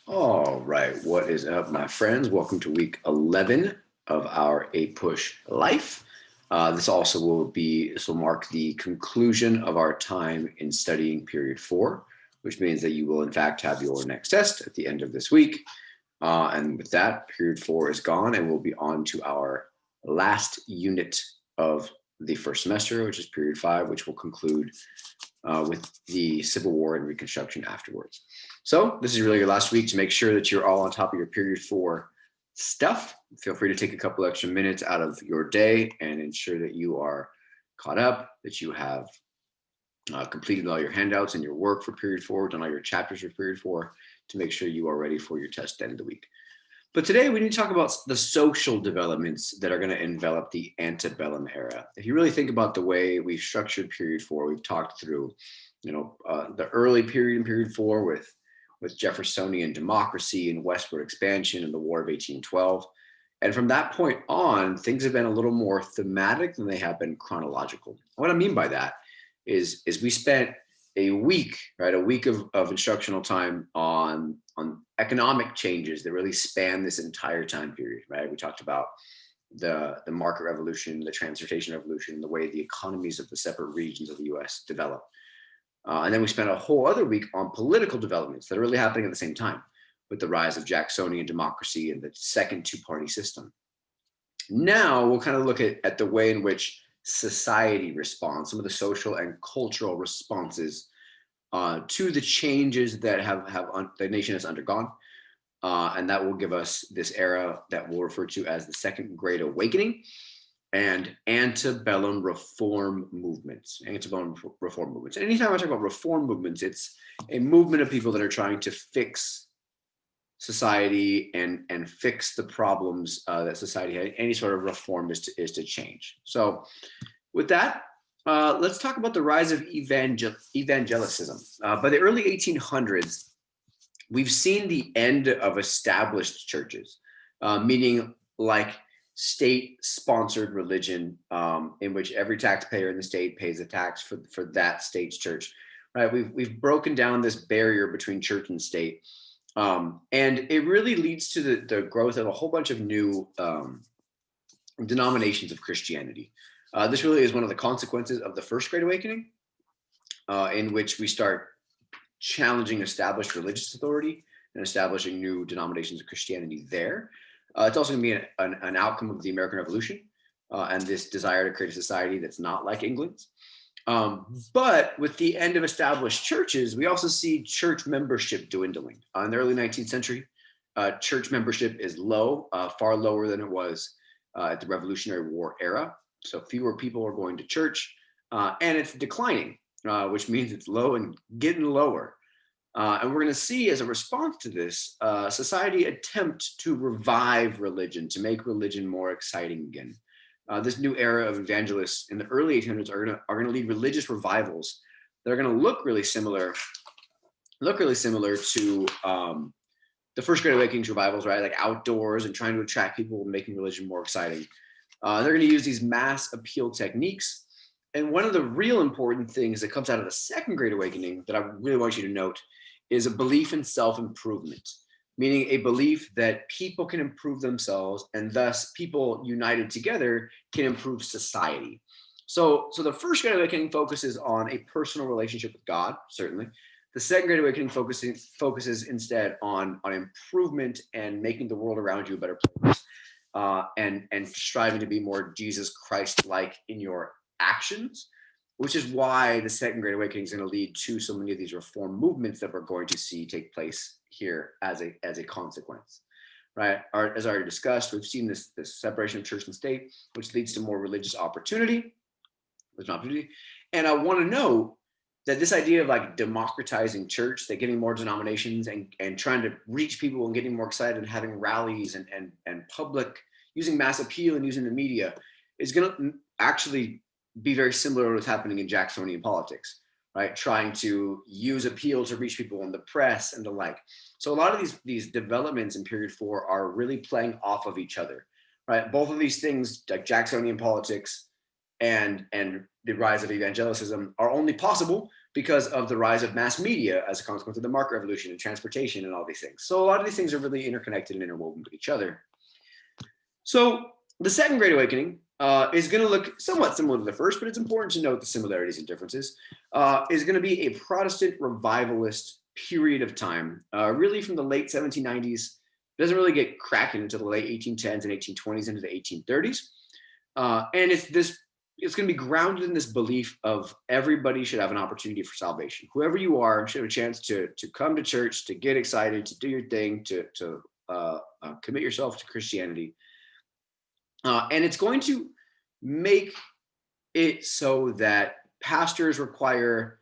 All right, what is up, my friends? Welcome to week 11 of our 8 Push Life. This will mark the conclusion of our time in studying period 4, which means that you will, in fact, have your next test at the end of this week. And with that, period 4 is gone, and we'll be on to our last unit of the first semester, which is period 5, which will conclude with the Civil War and Reconstruction afterwards. So this is really your last week to make sure that you're all on top of your period 4 stuff. Feel free to take a couple extra minutes out of your day and ensure that you are caught up, that you have completed all your handouts and your work for period 4, done all your chapters for period 4 to make sure you are ready for your test at the end of the week. But today we need to talk about the social developments that are going to envelop the antebellum era. If you really think about the way we've structured period 4, we've talked through, the early period in period 4 with Jeffersonian democracy and westward expansion and the War of 1812. And from that point on, things have been a little more thematic than they have been chronological. What I mean by that is we spent a week, right, a week of instructional time on economic changes that really span this entire time period, right? We talked about the market revolution, the transportation revolution, the way the economies of the separate regions of the US developed. And then we spent a whole other week on political developments that are really happening at the same time with the rise of Jacksonian democracy and the second two-party system. Now we'll kind of look at the way in which society responds, some of the social and cultural responses to the changes that the nation has undergone. And that will give us this era that we'll refer to as the Second Great Awakening and antebellum reform movements. Antebellum reform movements. And anytime I talk about reform movements, it's a movement of people that are trying to fix society and fix the problems that society had. Any sort of reform is to change. So with that, let's talk about the rise of evangelicism. By the early 1800s, we've seen the end of established churches, meaning like state-sponsored religion, in which every taxpayer in the state pays a tax for that state's church. Right? We've broken down this barrier between church and state, and it really leads to the growth of a whole bunch of new denominations of Christianity. This really is one of the consequences of the First Great Awakening, in which we start challenging established religious authority and establishing new denominations of Christianity there. It's also going to be an outcome of the American Revolution and this desire to create a society that's not like England's. But with the end of established churches, we also see church membership dwindling. In the early 19th century, church membership is low, far lower than it was at the Revolutionary War era. So fewer people are going to church, and it's declining, which means it's low and getting lower. And we're going to see, as a response to this, society attempt to revive religion, to make religion more exciting again. This new era of evangelists in the early 1800s are going to lead religious revivals that are going to look really similar to the First Great Awakening's revivals, right? Like outdoors and trying to attract people and making religion more exciting. They're going to use these mass appeal techniques. And one of the real important things that comes out of the Second Great Awakening that I really want you to note is a belief in self-improvement, meaning a belief that people can improve themselves and thus people united together can improve society. So the First Great Awakening focuses on a personal relationship with God, certainly. The Second Great Awakening focuses instead on improvement and making the world around you a better place, and striving to be more Jesus Christ-like in your actions, which is why the Second Great Awakening is going to lead to so many of these reform movements that we're going to see take place here as a consequence, right? As I already discussed, we've seen this separation of church and state, which leads to more religious opportunity. And I want to know that this idea of like democratizing church, that getting more denominations and trying to reach people and getting more excited and having rallies and public, using mass appeal and using the media is going to actually be very similar to what's happening in Jacksonian politics, right? Trying to use appeal to reach people in the press and the like. So a lot of these developments in period 4 are really playing off of each other, right? Both of these things, like Jacksonian politics and the rise of evangelicism, are only possible because of the rise of mass media as a consequence of the market revolution and transportation and all these things. So a lot of these things are really interconnected and interwoven with each other. So the Second Great Awakening is going to look somewhat similar to the first, but it's important to note the similarities and differences. Is going to be a Protestant revivalist period of time, really from the late 1790s. It doesn't really get cracking until the late 1810s and 1820s into the 1830s. And it's going to be grounded in this belief of everybody should have an opportunity for salvation. Whoever you are should have a chance to come to church, to get excited, to do your thing, to commit yourself to Christianity. And it's going to make it so that pastors require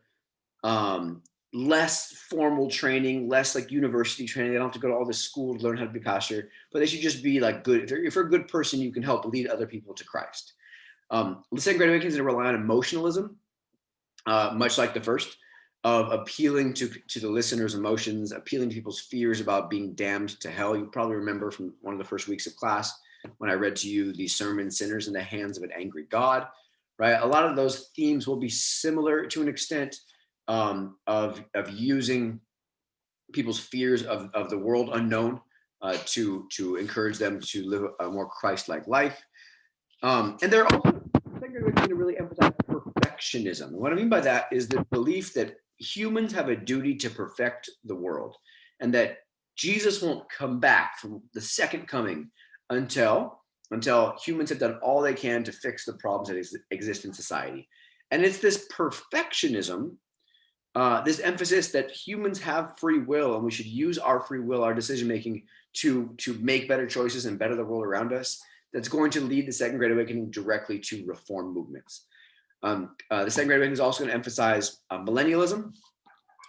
less formal training, less like university training. They don't have to go to all this school to learn how to be pastor, but they should just be like good. If you're a good person, you can help lead other people to Christ. The Second Great Awakening is going to rely on emotionalism, much like the first, of appealing to the listener's emotions, appealing to people's fears about being damned to hell. You probably remember from one of the first weeks of class when I read to you the sermon, Sinners in the Hands of an Angry God, right? A lot of those themes will be similar to an extent, of using people's fears of the world unknown to encourage them to live a more Christ-like life. And they're also going to really emphasize perfectionism. And what I mean by that is the belief that humans have a duty to perfect the world, and that Jesus won't come back from the second coming until humans have done all they can to fix the problems that exist in society. And it's this perfectionism, this emphasis that humans have free will, and we should use our free will, our decision making, to make better choices and better the world around us, that's going to lead the Second Great Awakening directly to reform movements. The Second Great Awakening is also going to emphasize millennialism,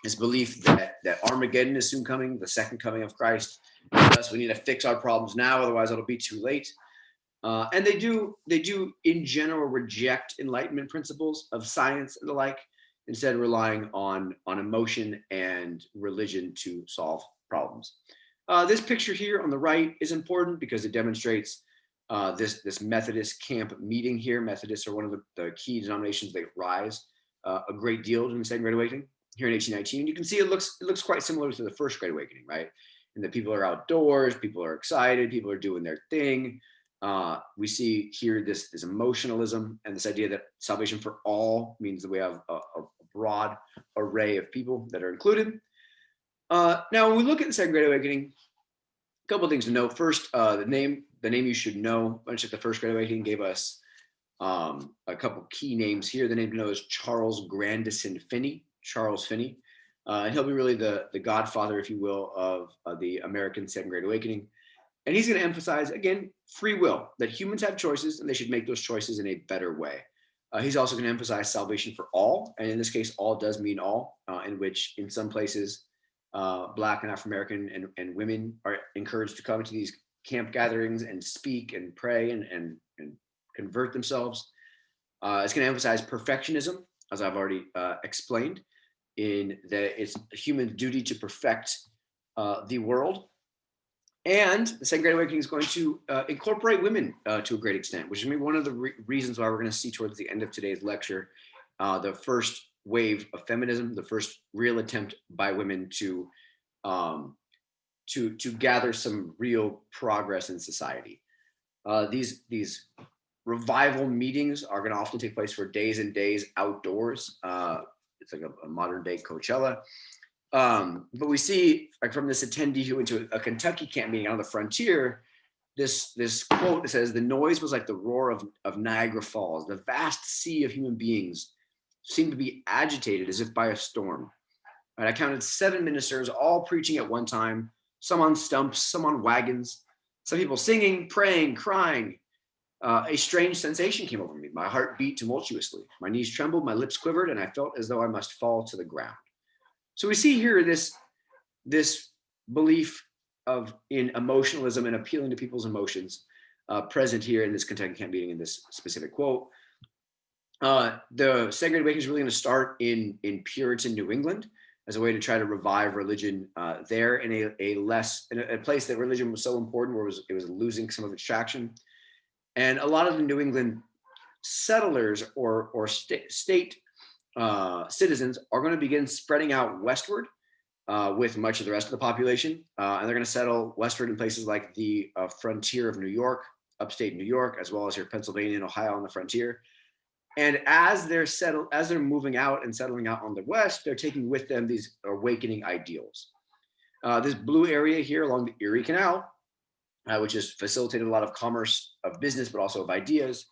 this belief that Armageddon is soon coming, the second coming of Christ. Thus, we need to fix our problems now, otherwise it'll be too late. And they do in general reject Enlightenment principles of science and the like, instead relying on emotion and religion to solve problems. This picture here on the right is important because it demonstrates this Methodist camp meeting here. Methodists are one of the key denominations that rise a great deal during the Second Great Awakening here in 1819. You can see it looks quite similar to the First Great Awakening, right? And that people are outdoors, people are excited, people are doing their thing. We see here this emotionalism and this idea that salvation for all means that we have a broad array of people that are included. Now, when we look at the Second Great Awakening, a couple of things to note. First, the name you should know. Much like the First Great Awakening gave us a couple key names here. The name to know is Charles Grandison Finney, Charles Finney. And he'll be really the godfather, if you will, of the American Second Great Awakening. And he's going to emphasize, again, free will, that humans have choices and they should make those choices in a better way. He's also going to emphasize salvation for all. And in this case, all does mean all, in which in some places, Black and African-American and women are encouraged to come to these camp gatherings and speak and pray and convert themselves. It's going to emphasize perfectionism, as I've already explained, in that it's human duty to perfect the world. And the Second Great Awakening is going to incorporate women to a great extent, which is one of the reasons why we're going to see towards the end of today's lecture the first wave of feminism, the first real attempt by women to gather some real progress in society. These revival meetings are going to often take place for days and days outdoors. It's like a modern day Coachella. But we see, like, from this attendee who went to a Kentucky camp meeting on the frontier, this quote that says, "The noise was like the roar of Niagara Falls. The vast sea of human beings seemed to be agitated as if by a storm." And I counted 7 ministers, all preaching at one time, some on stumps, some on wagons, some people singing, praying, crying. A strange sensation came over me. My heart beat tumultuously. My knees trembled, my lips quivered, and I felt as though I must fall to the ground. So we see here this belief in emotionalism and appealing to people's emotions present here in this Kentucky camp meeting in this specific quote. The Second Great Awakening is really going to start in Puritan New England as a way to try to revive religion there in a place that religion was so important, where it was losing some of its traction. And a lot of the New England settlers or state citizens are going to begin spreading out westward with much of the rest of the population. And they're going to settle westward in places like the frontier of New York, upstate New York, as well as here Pennsylvania and Ohio on the frontier. And as they're moving out and settling out on the west, they're taking with them these awakening ideals. This blue area here along the Erie Canal, which has facilitated a lot of commerce, of business, but also of ideas,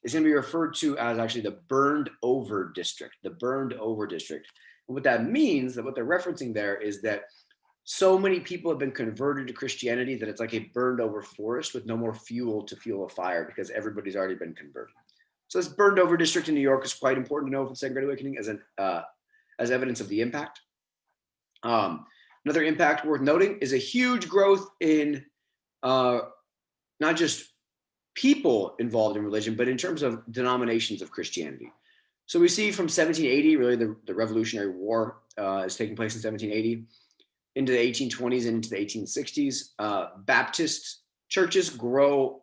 is going to be referred to as actually the burned over district, the burned over district. And what that means, that what they're referencing there is that so many people have been converted to Christianity that it's like a burned over forest with no more fuel to fuel a fire because everybody's already been converted. So this burned over district in New York is quite important to know for the Second Great Awakening as evidence of the impact. Another impact worth noting is a huge growth in not just people involved in religion, but in terms of denominations of Christianity. So we see from 1780, really the Revolutionary War is taking place in 1780, into the 1820s and into the 1860s. Baptist churches grow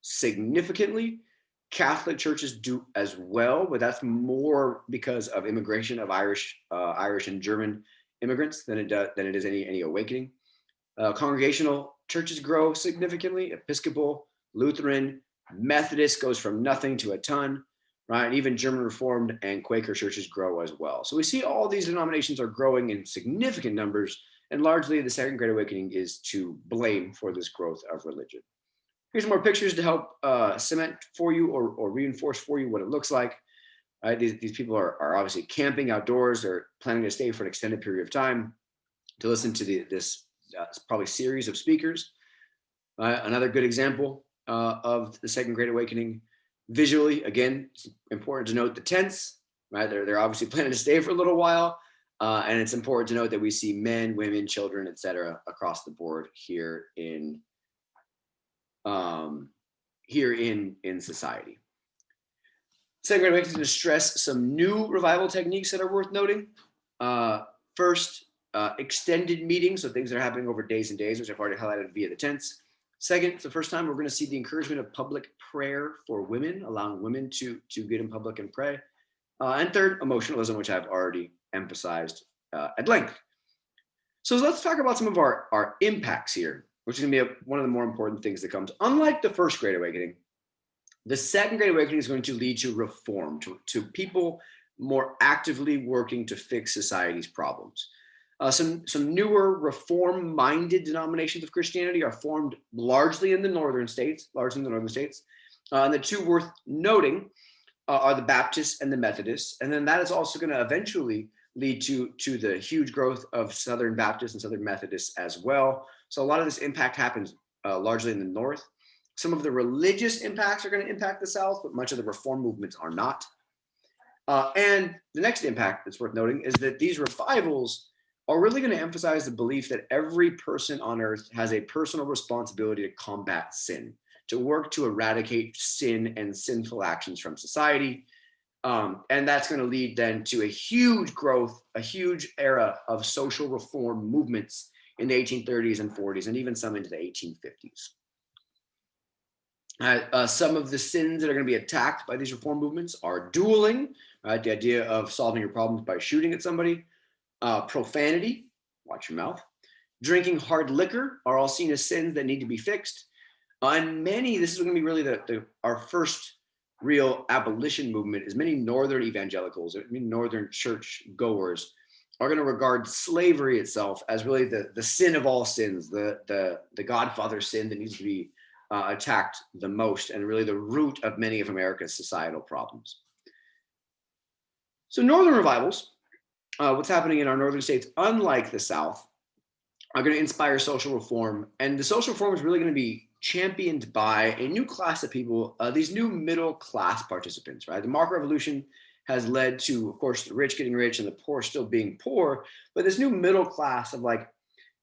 significantly. Catholic churches do as well, but that's more because of immigration of Irish and German immigrants than it is any awakening. Congregational churches grow significantly. Episcopal, Lutheran, Methodist goes from nothing to a ton, right? And even German Reformed and Quaker churches grow as well. So we see all these denominations are growing in significant numbers, and largely the Second Great Awakening is to blame for this growth of religion. Here's more pictures to help cement for you or reinforce for you what it looks like. These people are obviously camping outdoors. They're planning to stay for an extended period of time to listen to this probably series of speakers. Another good example of the Second Great Awakening visually. Again, it's important to note the tents, right? They're obviously planning to stay for a little while. And it's important to note that we see men, women, children, etc., across the board here in society. Second Great Awakening is going to stress some new revival techniques that are worth noting. First, extended meetings, so things that are happening over days and days, which I've already highlighted via the tents. Second, it's the first time we're going to see the encouragement of public prayer for women, allowing women to get in public and pray. And third, emotionalism, which I've already emphasized at length. So let's talk about some of our impacts here, which is going to be one of the more important things that comes. Unlike the First Great Awakening, the Second Great Awakening is going to lead to reform, to people more actively working to fix society's problems. Some newer reform-minded denominations of Christianity are formed largely in the northern states, and the two worth noting are the Baptists and the Methodists. And then that is also going to eventually lead to the huge growth of Southern Baptists and Southern Methodists as well. So a lot of this impact happens largely in the north. Some of the religious impacts are going to impact the South, but much of the reform movements are not. And the next impact that's worth noting is that these revivals are really going to emphasize the belief that every person on earth has a personal responsibility to combat sin, to work to eradicate sin and sinful actions from society. And that's going to lead then to a huge growth, a huge era of social reform movements in the 1830s and 40s, and even some into the 1850s. Some of the sins that are going to be attacked by these reform movements are dueling, right? The idea of solving your problems by shooting at somebody. Profanity, watch your mouth. Drinking hard liquor are all seen as sins that need to be fixed. And this is going to be really our first real abolition movement, is many northern evangelicals, northern church goers, are going to regard slavery itself as really the sin of all sins, the Godfather sin that needs to be attacked the most, and really the root of many of America's societal problems. So northern revivals, what's happening in our northern states, unlike the South, are going to inspire social reform. And the social reform is really going to be championed by a new class of people, these new middle class participants, right? The Market Revolution has led to, of course, the rich getting rich and the poor still being poor, but this new middle class of like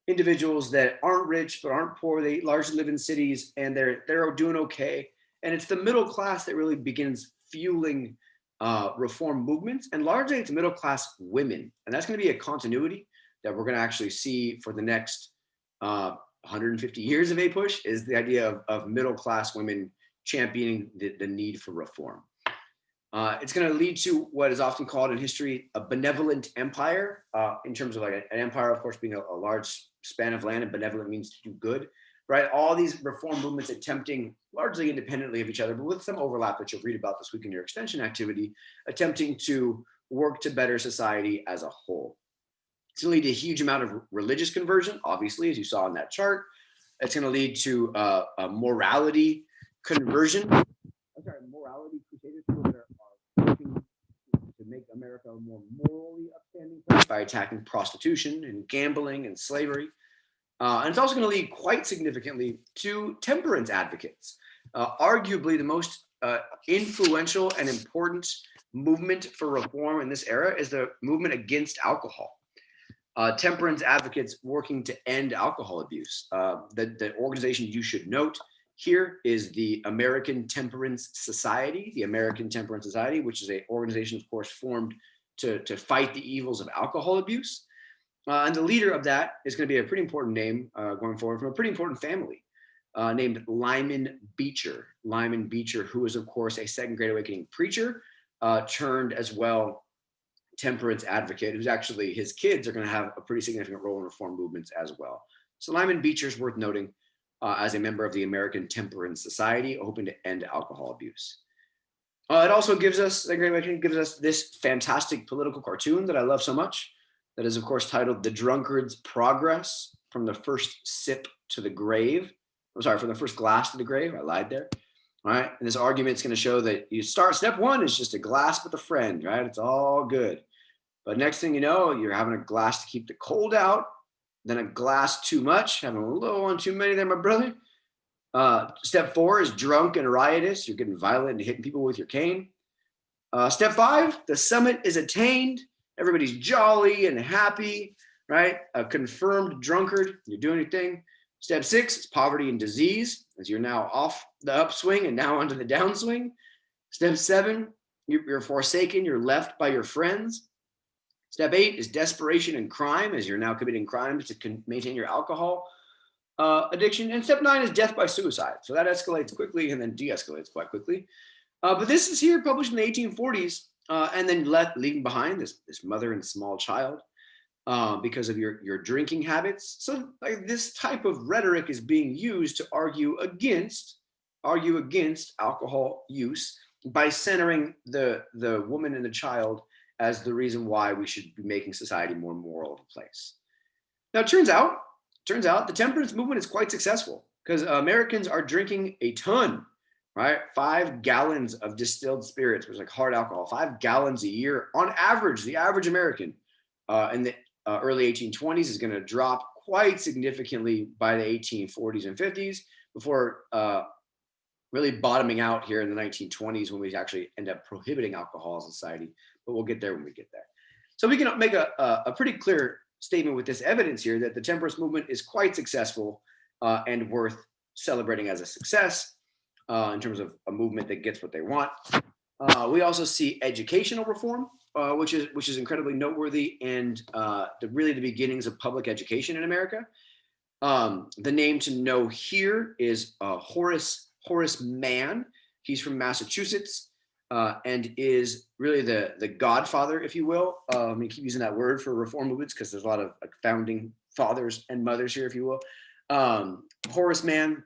individuals that aren't rich but aren't poor, they largely live in cities and they're doing okay. And it's the middle class that really begins fueling reform movements, and largely it's middle class women. And that's going to be a continuity that we're going to actually see for the next 150 years of APUSH, is the idea of middle class women championing the need for reform. It's going to lead to what is often called in history a benevolent empire, in terms of like an empire, of course, being a large span of land, and benevolent means to do good, right? All these reform movements attempting largely independently of each other, but with some overlap that you'll read about this week in your extension activity, attempting to work to better society as a whole. It's going to lead to a huge amount of religious conversion, obviously, as you saw in that chart. It's going to lead to a morality conversion. Morality crusaders, people that are working to make America a more morally upstanding place by attacking prostitution and gambling and slavery. And it's also going to lead quite significantly to temperance advocates. Arguably, the most influential and important movement for reform in this era is the movement against alcohol. Temperance advocates working to end alcohol abuse. The organization you should note here is the American Temperance Society, which is an organization, of course, formed to fight the evils of alcohol abuse. And the leader of that is going to be a pretty important name going forward from a pretty important family named Lyman Beecher. Lyman Beecher, who is, of course, a Second Great Awakening preacher, turned as well temperance advocate, who's actually, his kids are going to have a pretty significant role in reform movements as well. So Lyman Beecher is worth noting as a member of the American Temperance Society, hoping to end alcohol abuse. It also gives us, the Great Awakening gives us this fantastic political cartoon that I love so much, that is, of course, titled The Drunkard's Progress from the First Sip to the Grave. I'm sorry, from the first glass to the grave. I lied there. All right. And this argument is going to show that you start, step one is just a glass with a friend, right? It's all good. But next thing you know, you're having a glass to keep the cold out, then a glass too much, having a little one too many there, my brother. Step four is drunk and riotous. You're getting violent and hitting people with your cane. Step five, the summit is attained. Everybody's jolly and happy, right? A confirmed drunkard, you're doing your thing. Step six is poverty and disease, as you're now off the upswing and now onto the downswing. Step seven, you're forsaken, you're left by your friends. Step eight is desperation and crime, as you're now committing crimes to maintain your alcohol addiction. And step nine is death by suicide. So that escalates quickly and then de-escalates quite quickly. But this is here published in the 1840s, and then leaving behind this mother and small child because of your drinking habits. So like, this type of rhetoric is being used to argue against alcohol use by centering the woman and the child as the reason why we should be making society more moral of a place. Now, it turns out the temperance movement is quite successful because Americans are drinking a ton, right? 5 gallons of distilled spirits, which is like hard alcohol, 5 gallons a year on average. The average American in the early 1820s is going to drop quite significantly by the 1840s and 50s before really bottoming out here in the 1920s when we actually end up prohibiting alcohol in society. But we'll get there when we get there. So we can make a pretty clear statement with this evidence here that the temperance movement is quite successful and worth celebrating as a success in terms of a movement that gets what they want. We also see educational reform, which is incredibly noteworthy and really the beginnings of public education in America. The name to know here is Horace Mann. He's from Massachusetts and is really the godfather, if you will. I'm going to keep using that word for reform movements because there's a lot of like, founding fathers and mothers here, if you will. Horace Mann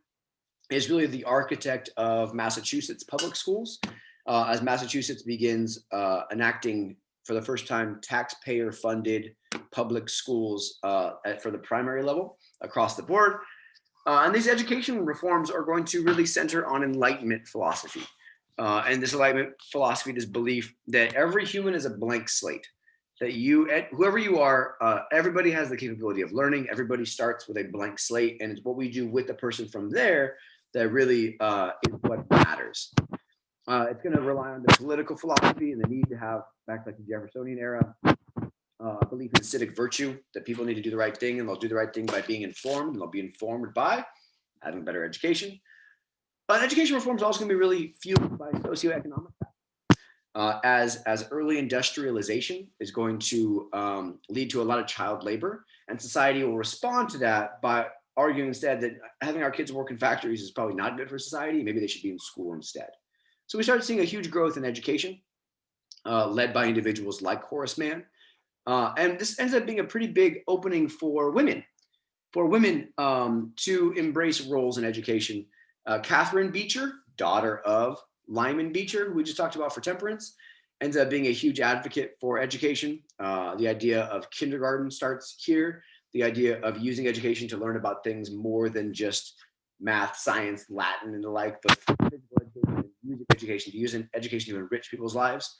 is really the architect of Massachusetts public schools as Massachusetts begins enacting for the first time taxpayer-funded public schools for the primary level across the board. And these education reforms are going to really center on Enlightenment philosophy. And this Enlightenment philosophy, this belief that every human is a blank slate, that whoever you are, everybody has the capability of learning. Everybody starts with a blank slate, and it's what we do with the person from there that really is what matters. It's going to rely on the political philosophy and the need to have, back like the Jeffersonian era, belief in civic virtue, that people need to do the right thing, and they'll do the right thing by being informed, and they'll be informed by having better education. But education reform is also going to be really fueled by socioeconomic factors. As early industrialization is going to lead to a lot of child labor, and society will respond to that by arguing instead that having our kids work in factories is probably not good for society. Maybe they should be in school instead. So we started seeing a huge growth in education. led by individuals like Horace Mann. And this ends up being a pretty big opening for women to embrace roles in education. Catherine Beecher, daughter of Lyman Beecher, who we just talked about for temperance, ends up being a huge advocate for education. The idea of kindergarten starts here. The idea of using education to learn about things more than just math, science, Latin, and the like, but physical education and music education, to use education to enrich people's lives.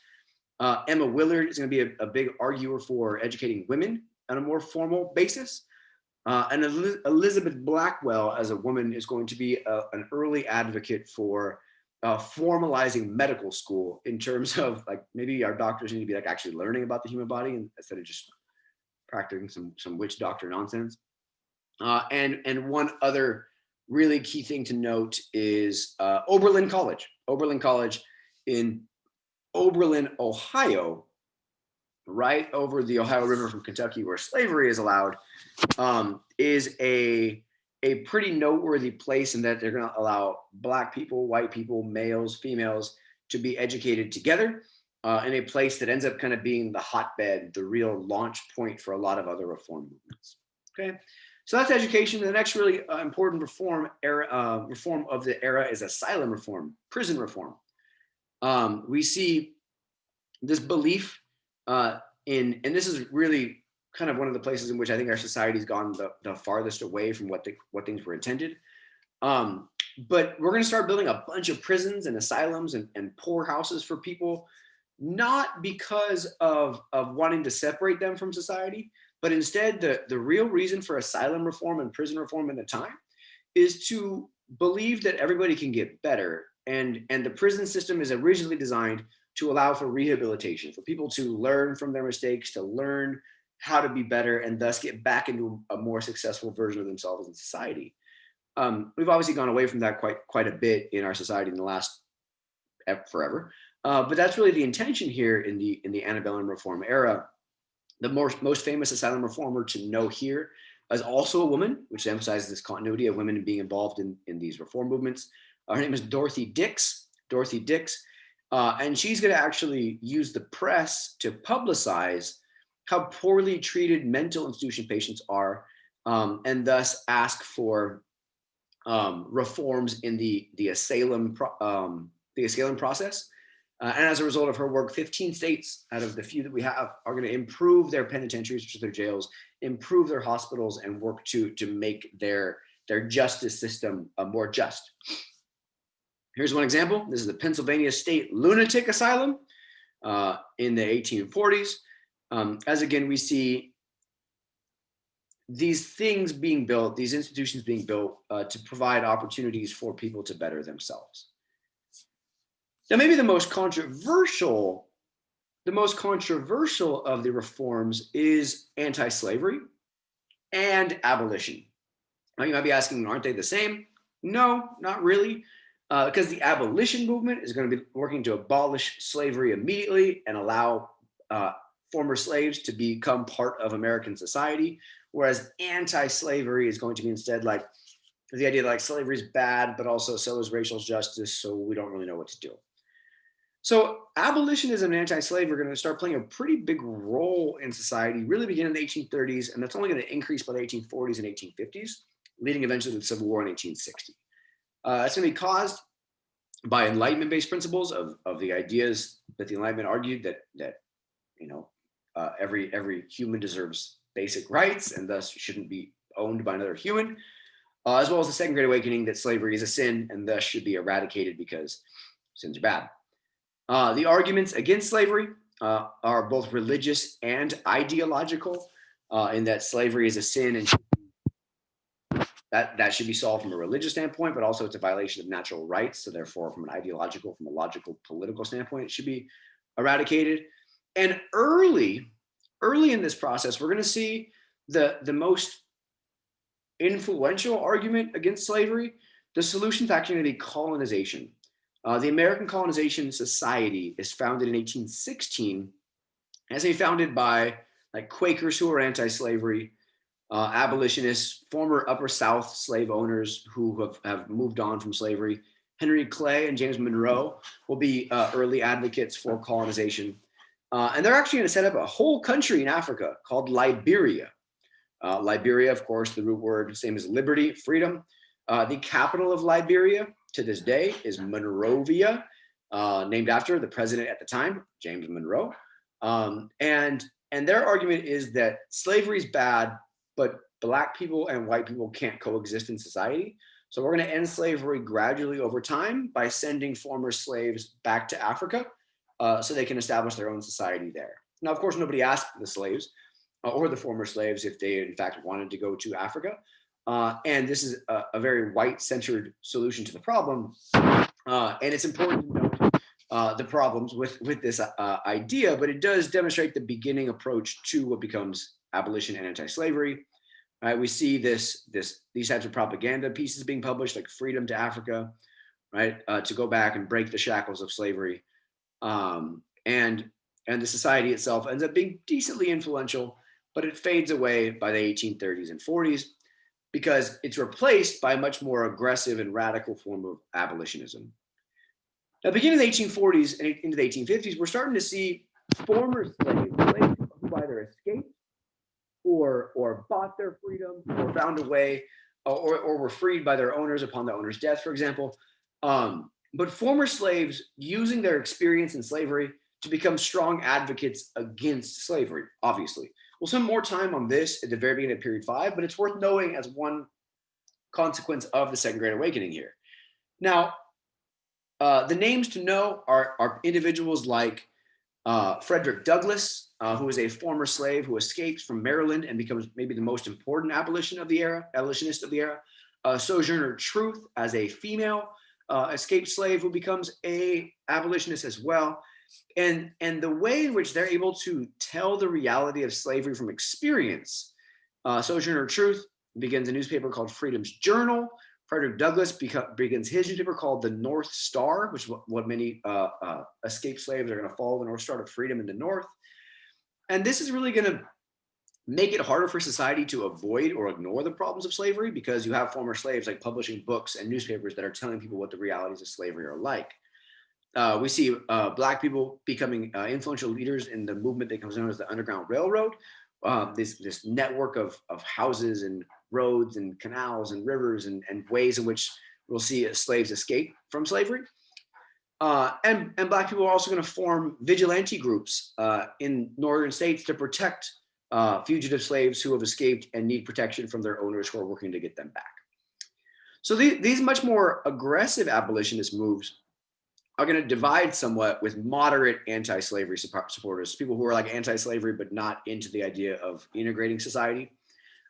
Emma Willard is going to be a big arguer for educating women on a more formal basis. And Elizabeth Blackwell, as a woman, is going to be an early advocate for formalizing medical school in terms of like maybe our doctors need to be like actually learning about the human body instead of just practicing some witch doctor nonsense. And one other really key thing to note is Oberlin College. Oberlin College in Oberlin, Ohio, right over the Ohio River from Kentucky, where slavery is allowed, is a pretty noteworthy place in that they're going to allow Black people, white people, males, females to be educated together in a place that ends up kind of being the hotbed, the real launch point for a lot of other reform movements. Okay, so that's education. The next really important reform of the era is asylum reform, prison reform. We see this belief and this is really kind of one of the places in which I think our society's gone the farthest away from what things were intended. But we're going to start building a bunch of prisons and asylums and poorhouses for people, not because of wanting to separate them from society, but instead the real reason for asylum reform and prison reform in the time is to believe that everybody can get better. And the prison system is originally designed to allow for rehabilitation, for people to learn from their mistakes, to learn how to be better, and thus get back into a more successful version of themselves in society. We've obviously gone away from that quite a bit in our society in the last forever, but that's really the intention here in the antebellum reform era. The most famous asylum reformer to know here is also a woman, which emphasizes this continuity of women being involved in these reform movements. Her name is Dorothy Dix. And she's going to actually use the press to publicize how poorly treated mental institution patients are, and thus ask for reforms in the asylum process. And as a result of her work, 15 states out of the few that we have are going to improve their penitentiaries, which are their jails, improve their hospitals, and work to make their justice system more just. Here's one example. This is the Pennsylvania State Lunatic Asylum in the 1840s. As again, we see these things being built, these institutions being built to provide opportunities for people to better themselves. Now, maybe the most controversial of the reforms is anti-slavery and abolition. Now, you might be asking, aren't they the same? No, not really. Because the abolition movement is going to be working to abolish slavery immediately and allow former slaves to become part of American society, whereas anti-slavery is going to be instead like the idea that like slavery is bad, but also so is racial justice, so we don't really know what to do. So abolitionism and anti-slavery are going to start playing a pretty big role in society, really beginning in the 1830s, and that's only going to increase by the 1840s and 1850s, leading eventually to the Civil War in 1860. It's going to be caused by Enlightenment-based principles of the ideas that the Enlightenment argued that every human deserves basic rights and thus shouldn't be owned by another human, as well as the Second Great Awakening that slavery is a sin and thus should be eradicated because sins are bad. The arguments against slavery are both religious and ideological, in that slavery is a sin and that should be solved from a religious standpoint, but also it's a violation of natural rights. So therefore, from a logical, political standpoint, it should be eradicated. And early in this process, we're going to see the most influential argument against slavery. The solution is actually going to be colonization. The American Colonization Society is founded in 1816, as founded by like Quakers who are anti-slavery, abolitionists, former Upper South slave owners who have moved on from slavery. Henry Clay and James Monroe will be early advocates for colonization. And they're actually going to set up a whole country in Africa called Liberia. Liberia, of course, the root word, same as liberty, freedom. The capital of Liberia to this day is Monrovia, named after the president at the time, James Monroe. And their argument is that slavery is bad, but Black people and white people can't coexist in society. So we're going to end slavery gradually over time by sending former slaves back to Africa so they can establish their own society there. Now, of course, nobody asked the slaves or the former slaves if they, in fact, wanted to go to Africa. And this is a very white-centered solution to the problem. And it's important to note the problems with this idea, but it does demonstrate the beginning approach to what becomes abolition and anti-slavery. Right, we see these types of propaganda pieces being published, like Freedom to Africa, right, to go back and break the shackles of slavery. And the society itself ends up being decently influential, but it fades away by the 1830s and 40s because it's replaced by a much more aggressive and radical form of abolitionism. Now, beginning in the 1840s and into the 1850s, we're starting to see former slaves who either escaped or bought their freedom or found a way or were freed by their owners upon the owner's death, for example. But former slaves using their experience in slavery to become strong advocates against slavery, obviously. We'll spend more time on this at the very beginning of period 5, but it's worth knowing as one consequence of the Second Great Awakening here. Now, the names to know are individuals like Frederick Douglass, who is a former slave who escapes from Maryland and becomes maybe the most important abolitionist of the era. Sojourner Truth, as a female escaped slave who becomes a abolitionist as well. And the way in which they're able to tell the reality of slavery from experience. Sojourner Truth begins a newspaper called Freedom's Journal. Frederick Douglass begins his newspaper called the North Star, which is what many escaped slaves are going to follow, the North Star of freedom in the North. And this is really going to make it harder for society to avoid or ignore the problems of slavery because you have former slaves like publishing books and newspapers that are telling people what the realities of slavery are like. We see Black people becoming influential leaders in the movement that comes known as the Underground Railroad, this network of houses and roads and canals and rivers and ways in which we'll see slaves escape from slavery. And Black people are also going to form vigilante groups in northern states to protect fugitive slaves who have escaped and need protection from their owners who are working to get them back. So these much more aggressive abolitionist moves are going to divide somewhat with moderate anti-slavery supporters, people who are like anti-slavery but not into the idea of integrating society,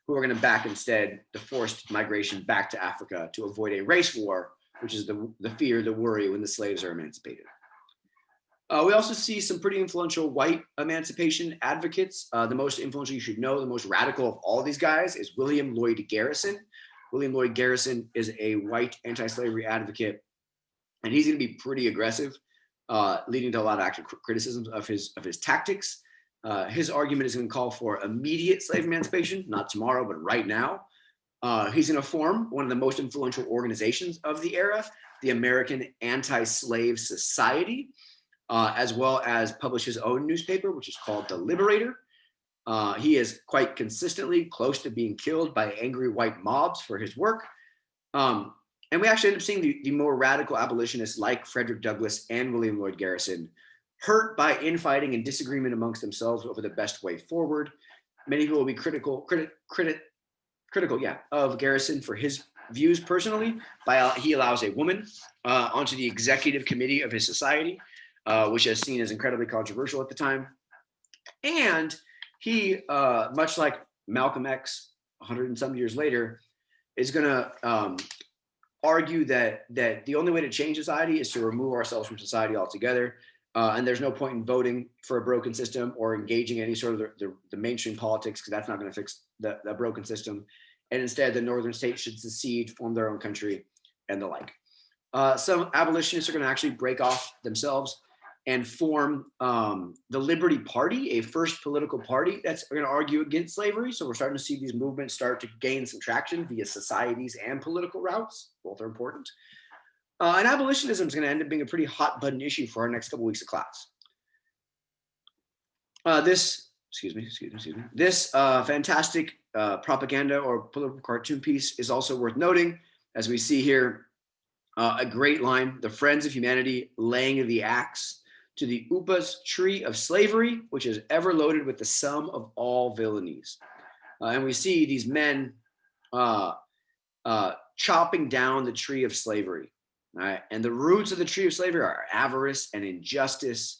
who are going to back instead the forced migration back to Africa to avoid a race war, which is the fear, the worry when the slaves are emancipated. We also see some pretty influential white emancipation advocates. The most influential, you should know, the most radical of all these guys is William Lloyd Garrison. William Lloyd Garrison is a white anti-slavery advocate, and he's going to be pretty aggressive, leading to a lot of actual criticisms of his tactics. His argument is going to call for immediate slave emancipation, not tomorrow, but right now. He's going to form one of the most influential organizations of the era, the American Anti-Slave Society, as well as publish his own newspaper, which is called The Liberator. He is quite consistently close to being killed by angry white mobs for his work. And we actually end up seeing the more radical abolitionists like Frederick Douglass and William Lloyd Garrison hurt by infighting and disagreement amongst themselves over the best way forward. Many people will be critical of Garrison for his views personally. He allows a woman onto the executive committee of his society, which is seen as incredibly controversial at the time. And he, much like Malcolm X, 100 and some years later, is going to argue that the only way to change society is to remove ourselves from society altogether. And there's no point in voting for a broken system or engaging any sort of the mainstream politics, because that's not going to fix the broken system. And instead, the northern states should secede, form their own country, and the like. Some abolitionists are going to actually break off themselves and form the Liberty Party, a first political party that's going to argue against slavery. So we're starting to see these movements start to gain some traction via societies and political routes. Both are important. And abolitionism is going to end up being a pretty hot button issue for our next couple weeks of class. This fantastic propaganda or political cartoon piece is also worth noting, as we see here, a great line: "The friends of humanity laying the axe to the Upas tree of slavery, which is ever loaded with the sum of all villainies." And we see these men uh, chopping down the tree of slavery. Right? And the roots of the tree of slavery are avarice and injustice.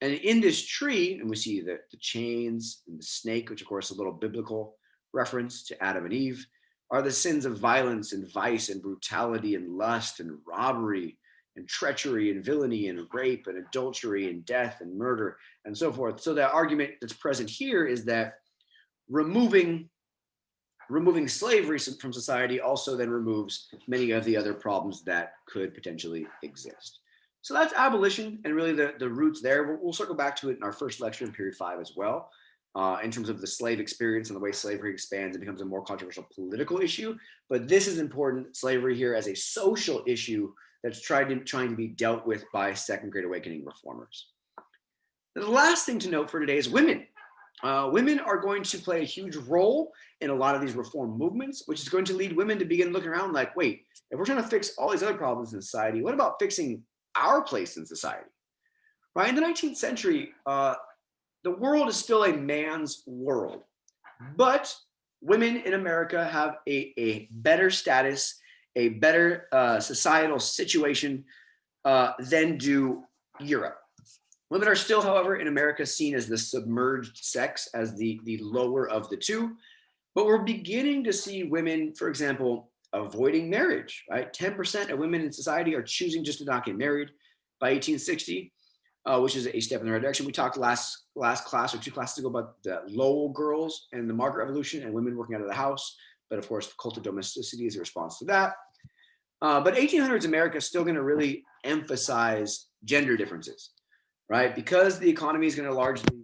And in this tree, and we see the chains and the snake, which of course is a little biblical reference to Adam and Eve, are the sins of violence and vice and brutality and lust and robbery and treachery and villainy and rape and adultery and death and murder and so forth. So the argument that's present here is that removing slavery from society also then removes many of the other problems that could potentially exist. So that's abolition and really the roots there. We'll circle back to it in our first lecture in period 5 as well, in terms of the slave experience and the way slavery expands and becomes a more controversial political issue. But this is important, slavery here as a social issue that's trying to be dealt with by Second Great Awakening reformers. The last thing to note for today is women. Women are going to play a huge role in a lot of these reform movements, which is going to lead women to begin looking around like, wait, if we're trying to fix all these other problems in society, what about fixing our place in society? Right? In the 19th century, the world is still a man's world, but women in America have a better status, a better societal situation than do Europe. Women are still, however, in America seen as the submerged sex, as the lower of the two. But we're beginning to see women, for example, avoiding marriage, right? 10% of women in society are choosing just to not get married by 1860, which is a step in the right direction. We talked last class or 2 classes ago about the Lowell girls and the Margaret Revolution and women working out of the house. But of course, the cult of domesticity is a response to that. But 1800s America is still going to really emphasize gender differences, right? Because the economy is going to largely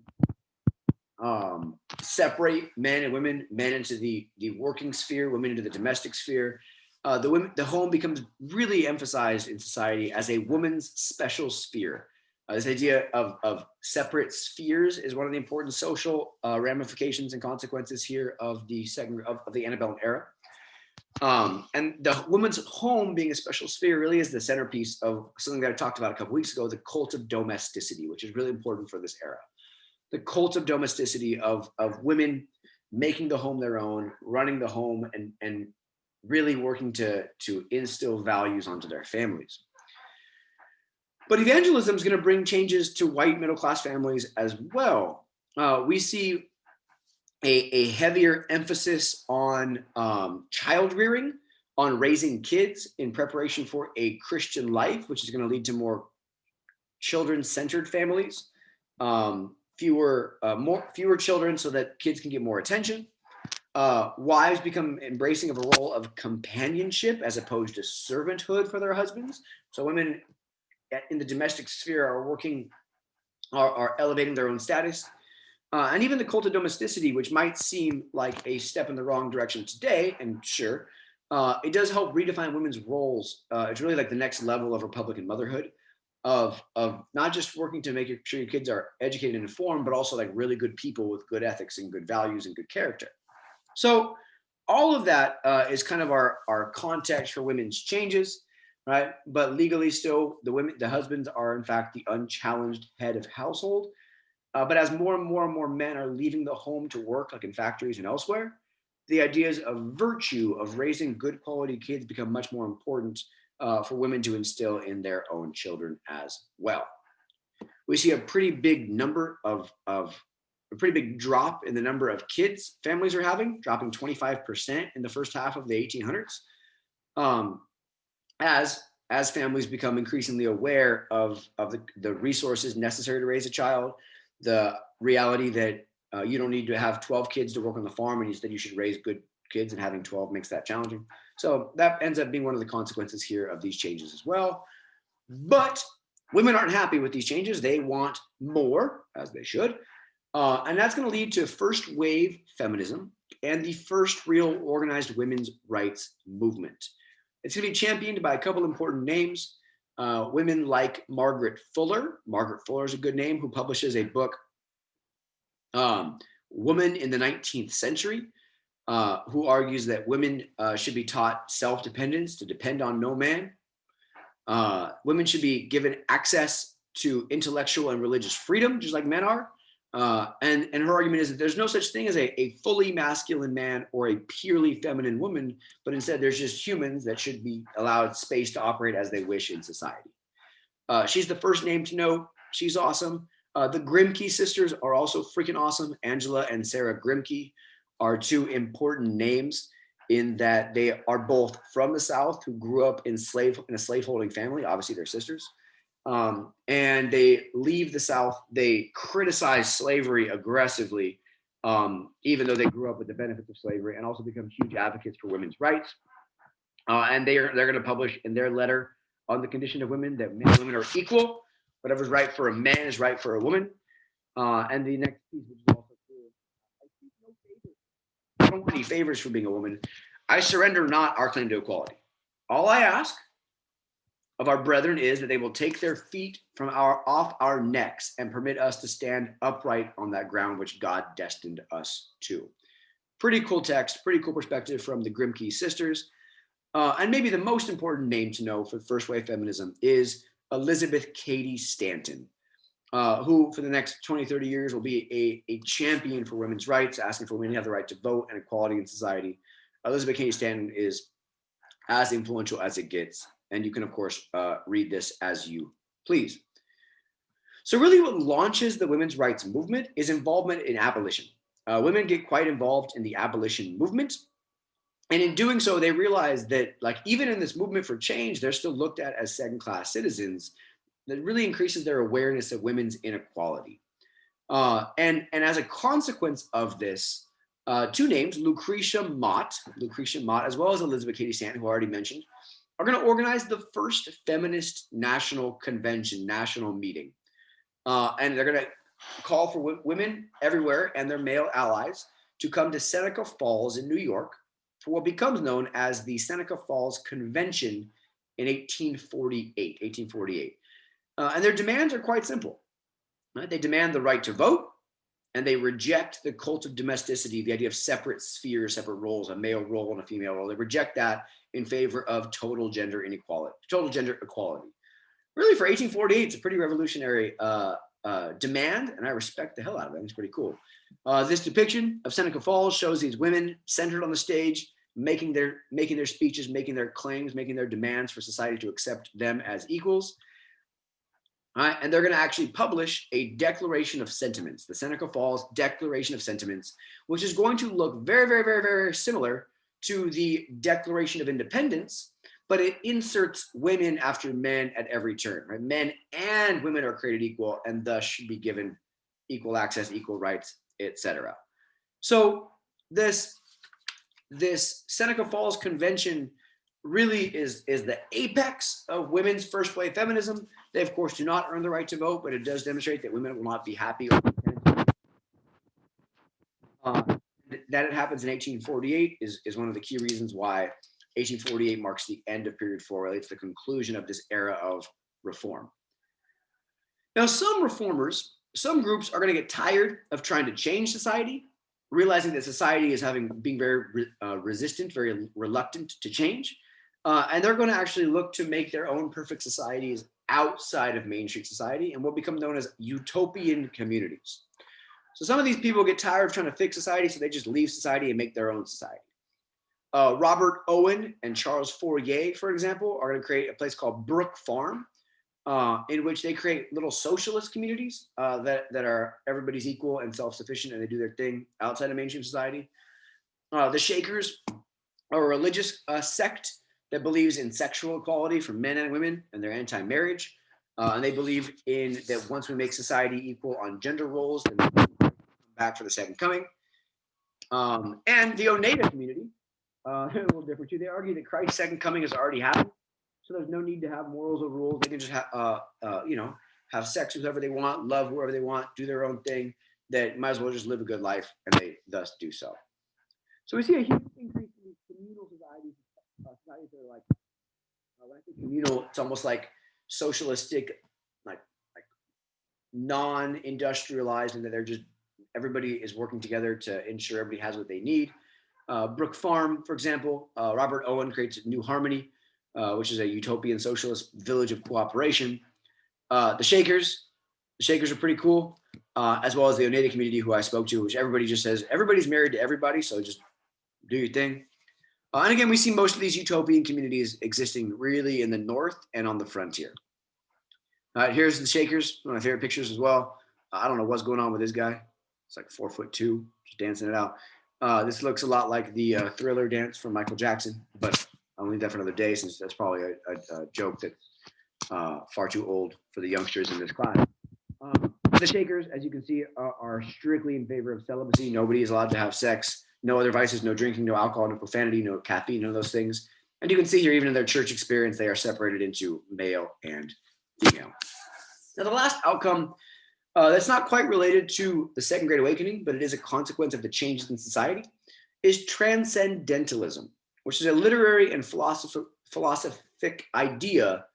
separate men and women, men into the working sphere, women into the domestic sphere. The home becomes really emphasized in society as a woman's special sphere. This idea of separate spheres is one of the important social ramifications and consequences here of the Antebellum era. And the woman's home being a special sphere really is the centerpiece of something that I talked about a couple weeks ago, the cult of domesticity, which is really important for this era. The cult of domesticity of women making the home their own, running the home, and really working to instill values onto their families. But evangelism is going to bring changes to white middle-class families as well. We see a heavier emphasis on child rearing, on raising kids in preparation for a Christian life, which is going to lead to more children-centered families, fewer children so that kids can get more attention. Wives become embracing of a role of companionship as opposed to servanthood for their husbands. So women in the domestic sphere are elevating their own status. And even the cult of domesticity, which might seem like a step in the wrong direction today, and sure, it does help redefine women's roles. It's really like the next level of Republican motherhood, of not just working to make sure your kids are educated and informed, but also like really good people with good ethics and good values and good character. So all of that is kind of our context for women's changes, right? But legally still, the husbands are in fact the unchallenged head of household. But as more and more men are leaving the home to work, like in factories and elsewhere, the ideas of virtue, of raising good quality kids become much more important for women to instill in their own children as well. We see a pretty big number of a pretty big drop in the number of kids families are having, dropping 25% in the first half of the 1800s, as families become increasingly aware of the resources necessary to raise a child, the reality that you don't need to have 12 kids to work on the farm, and instead you should raise good kids, and having 12 makes that challenging. So that ends up being one of the consequences here of these changes as well. But women aren't happy with these changes. They want more, as they should. And that's going to lead to first wave feminism and the first real organized women's rights movement. It's going to be championed by a couple important names. Women like Margaret Fuller. Margaret Fuller is a good name, who publishes a book Woman in the 19th century, who argues that women should be taught self-dependence, to depend on no man. Women should be given access to intellectual and religious freedom, just like men are. And her argument is that there's no such thing as a fully masculine man or a purely feminine woman, but instead there's just humans that should be allowed space to operate as they wish in society. She's the first name to know. She's awesome. The Grimke sisters are also freaking awesome. Angela and Sarah Grimke are two important names in that they are both from the South, who grew up in a slaveholding family. Obviously, they're sisters. And they leave the South. They criticize slavery aggressively, even though they grew up with the benefits of slavery, and also become huge advocates for women's rights. And they're going to publish in their letter on the condition of women that men and women are equal. Whatever's right for a man is right for a woman. And the next piece, which is also cool, I seek no favors. I don't want any favors for being a woman. I surrender not our claim to equality. All I ask of our brethren is that they will take their feet from off our necks and permit us to stand upright on that ground which God destined us to. Pretty cool text, pretty cool perspective from the Grimke sisters. And maybe the most important name to know for first wave feminism is Elizabeth Cady Stanton, who for the next 20, 30 years will be a champion for women's rights, asking for women to have the right to vote and equality in society. Elizabeth Cady Stanton is as influential as it gets. And you can, of course, read this as you please. So really what launches the women's rights movement is involvement in abolition. Women get quite involved in the abolition movement. And in doing so, they realize that, like, even in this movement for change, they're still looked at as second-class citizens. That really increases their awareness of women's inequality. And as a consequence of this, two names, Lucretia Mott, as well as Elizabeth Cady Stanton, who I already mentioned, are going to organize the first feminist national convention, national meeting. And they're going to call for women everywhere and their male allies to come to Seneca Falls in New York for what becomes known as the Seneca Falls Convention in 1848. And their demands are quite simple. Right? They demand the right to vote, and they reject the cult of domesticity, the idea of separate spheres, separate roles, a male role and a female role. They reject that in favor of total gender inequality, total gender equality. Really, for 1848, it's a pretty revolutionary demand, and I respect the hell out of it. It's pretty cool. This depiction of Seneca Falls shows these women centered on the stage, making their speeches, making their claims, making their demands for society to accept them as equals. And they're going to actually publish a Declaration of Sentiments, the Seneca Falls Declaration of Sentiments, which is going to look very, very, very, very similar to the Declaration of Independence, but it inserts women after men at every turn. Right? Men and women are created equal and thus should be given equal access, equal rights, etc. So this Seneca Falls Convention really is the apex of women's first wave feminism. They, of course, do not earn the right to vote, but it does demonstrate that women will not be happy or that it happens in 1848 is one of the key reasons why 1848 marks the end of period 4. Really, it's the conclusion of this era of reform. Now, some reformers, some groups are going to get tired of trying to change society, realizing that society is being very resistant, very reluctant to change. And they're going to actually look to make their own perfect societies outside of Main Street society and what become known as utopian communities. So some of these people get tired of trying to fix society, so they just leave society and make their own society. Robert Owen and Charles Fourier, for example, are going to create a place called Brook Farm, in which they create little socialist communities that are everybody's equal and self-sufficient, and they do their thing outside of mainstream society. The Shakers are a religious sect that believes in sexual equality for men and women, and they're anti-marriage. And they believe in that once we make society equal on gender roles, then we come back for the second coming. And the Oneida community, a little different too. They argue that Christ's second coming has already happened, so there's no need to have morals or rules. They can just have sex with whoever they want, love whoever they want, do their own thing. That might as well just live a good life, and they thus do so. So we see a huge increase in these communal societies. Societies that are like, when I think communal, it's almost like socialistic, like non-industrialized, and that they're just everybody is working together to ensure everybody has what they need. Brook Farm, for example, Robert Owen creates New Harmony, which is a utopian socialist village of cooperation. The Shakers are pretty cool, as well as the Oneida community who I spoke to, which everybody just says everybody's married to everybody, so just do your thing. And again, we see most of these utopian communities existing really in the north and on the frontier. Here's the Shakers, one of my favorite pictures as well. I don't know what's going on with this guy. It's like 4'2", just dancing it out. This looks a lot like the Thriller dance from Michael Jackson, but I'll leave that for another day since that's probably a joke that's far too old for the youngsters in this class. The Shakers, as you can see, are strictly in favor of celibacy. Nobody is allowed to have sex. No other vices, no drinking, no alcohol, no profanity, no caffeine, none of those things. And you can see here, even in their church experience, they are separated into male and female. Now, the last outcome that's not quite related to the Second Great Awakening, but it is a consequence of the changes in society, is transcendentalism, which is a literary and philosophic idea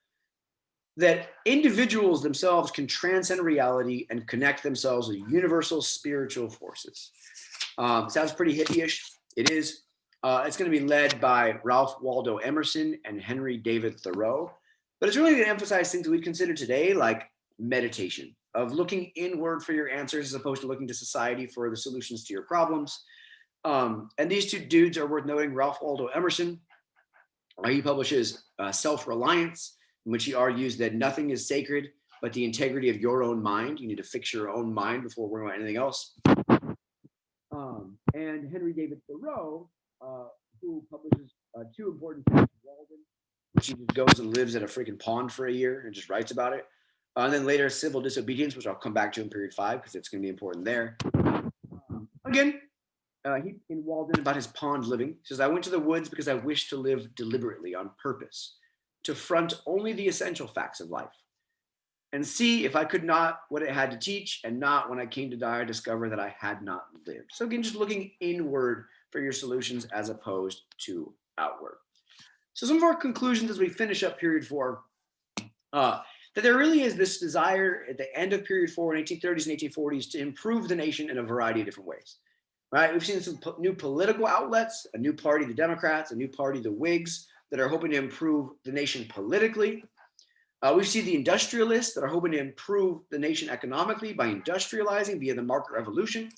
that individuals themselves can transcend reality and connect themselves with universal spiritual forces. Sounds pretty hippie-ish. It is. It's going to be led by Ralph Waldo Emerson and Henry David Thoreau, but it's really going to emphasize things that we consider today, like meditation, of looking inward for your answers as opposed to looking to society for the solutions to your problems. And these two dudes are worth noting. Ralph Waldo Emerson, he publishes Self-Reliance, in which he argues that nothing is sacred but the integrity of your own mind. You need to fix your own mind before worrying about anything else. And Henry David Thoreau, who publishes two important texts, Walden, which he just goes and lives at a freaking pond for a year and just writes about it. And then later, Civil Disobedience, which I'll come back to in period 5 because it's going to be important there. Again, he in Walden about his pond living. He says, I went to the woods because I wished to live deliberately on purpose, to front only the essential facts of life, and see if I could not what it had to teach, and not when I came to die, discover that I had not lived. So again, just looking inward for your solutions as opposed to outward. So some of our conclusions as we finish up period 4, that there really is this desire at the end of period 4 in 1830s and 1840s to improve the nation in a variety of different ways. Right? We've seen some new political outlets, a new party, the Democrats, a new party, the Whigs, that are hoping to improve the nation politically. We see the industrialists that are hoping to improve the nation economically by industrializing via the market revolution.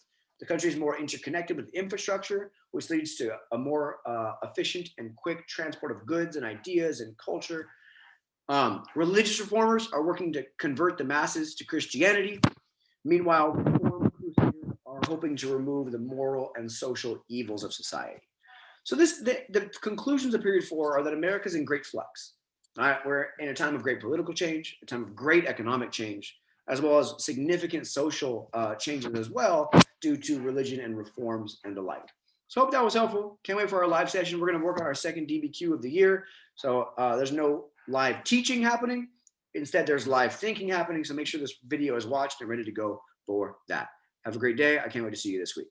The country is more interconnected with infrastructure, which leads to a more efficient and quick transport of goods and ideas and culture. Religious reformers are working to convert the masses to Christianity. Meanwhile, reform crusaders are hoping to remove the moral and social evils of society. So the conclusions of period 4 are that America is in great flux. Right? We're in a time of great political change, a time of great economic change, as well as significant social changes as well due to religion and reforms and the like. So hope that was helpful. Can't wait for our live session. We're going to work on our second DBQ of the year. So there's no live teaching happening. Instead, there's live thinking happening. So make sure this video is watched and ready to go for that. Have a great day. I can't wait to see you this week.